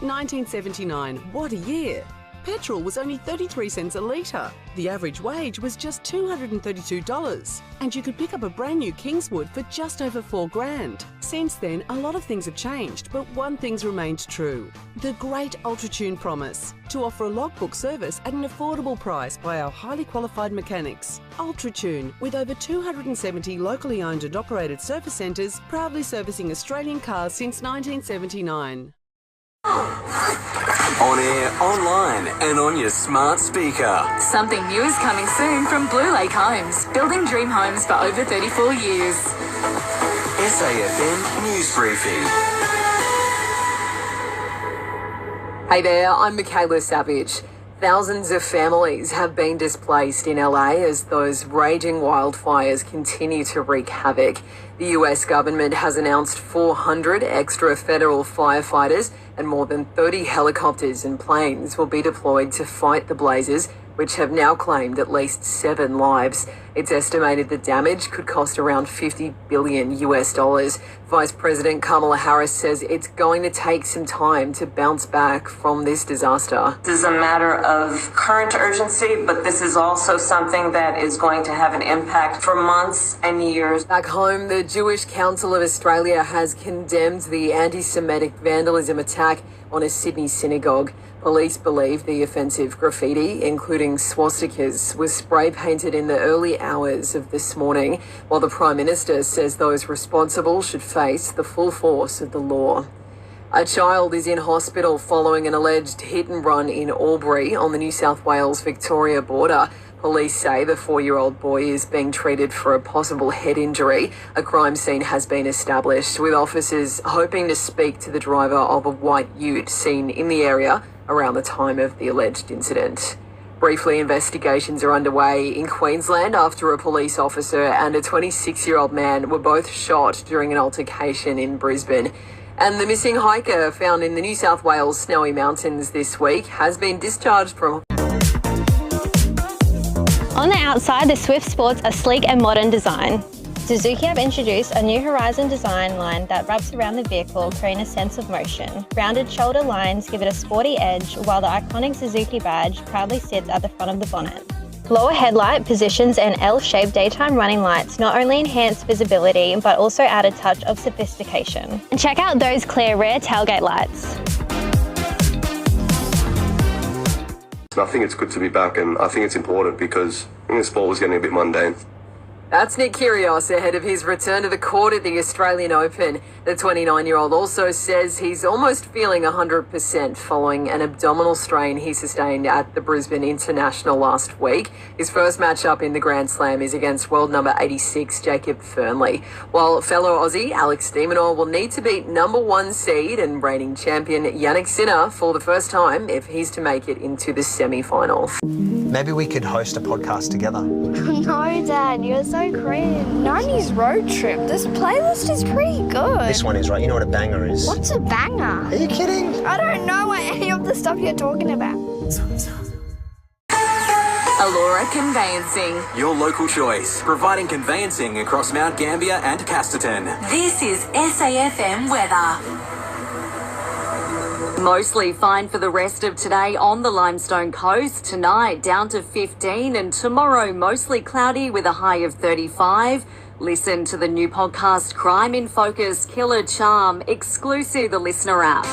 1979, what a year! Petrol was only 33 cents a litre. The average wage was just $232. And you could pick up a brand new Kingswood for just over $4,000. Since then, a lot of things have changed, but one thing's remained true. The great UltraTune promise, to offer a logbook service at an affordable price by our highly qualified mechanics. UltraTune, with over 270 locally owned and operated service centres, proudly servicing Australian cars since 1979. On air, online, and on your smart speaker. Something new is coming soon from Blue Lake Homes, building dream homes for over 34 years. SAFM News Briefing. Hey there, I'm Mikayla Savage. Thousands of families have been displaced in LA as those raging wildfires continue to wreak havoc. The US government has announced 400 extra federal firefighters and more than 30 helicopters and planes will be deployed to fight the blazes, which have now claimed at least 7 lives. It's estimated the damage could cost around $50 billion. Vice President Kamala Harris says it's going to take some time to bounce back from this disaster. This is a matter of current urgency, but this is also something that is going to have an impact for months and years. Back home, the Jewish Council of Australia has condemned the anti-Semitic vandalism attack on a Sydney synagogue. Police believe the offensive graffiti, including swastikas, was spray painted in the early hours of this morning, while the Prime Minister says those responsible should face the full force of the law. A child is in hospital following an alleged hit and run in Albury on the New South Wales-Victoria border. Police say the 4-year-old boy is being treated for a possible head injury. A crime scene has been established, with officers hoping to speak to the driver of a white ute seen in the area around the time of the alleged incident. Briefly, investigations are underway in Queensland after a police officer and a 26-year-old man were both shot during an altercation in Brisbane. And the missing hiker found in the New South Wales Snowy Mountains this week has been discharged from... On the outside, the Swift sports a sleek and modern design. Suzuki have introduced a new Horizon design line that wraps around the vehicle, creating a sense of motion. Rounded shoulder lines give it a sporty edge, while the iconic Suzuki badge proudly sits at the front of the bonnet. Lower headlight positions and L-shaped daytime running lights not only enhance visibility, but also add a touch of sophistication. And check out those clear rear tailgate lights. I think it's good to be back, and I think it's important because I think the sport was getting a bit mundane. That's Nick Kyrgios ahead of his return to the court at the Australian Open. The 29-year-old also says he's almost feeling 100% following an abdominal strain he sustained at the Brisbane International last week. His first matchup in the Grand Slam is against world number 86 Jacob Fernley, while fellow Aussie Alex de Minaur will need to beat number 1 seed and reigning champion Yannick Sinner for the first time if he's to make it into the semi-final. Maybe we could host a podcast together. No, Dad, you're so cringe. 90s road trip. This playlist is pretty good. This one is, right? You know what a banger is? What's a banger? Are you kidding? I don't know what any of the stuff you're talking about. Allura Conveyancing. Your local choice, providing conveyancing across Mount Gambier and Casterton. This is SAFM weather. Mostly fine for the rest of today on the Limestone coast. Tonight down to 15 and tomorrow mostly cloudy with a high of 35. Listen to the new podcast Crime in Focus Killer Charm exclusive the Listener app.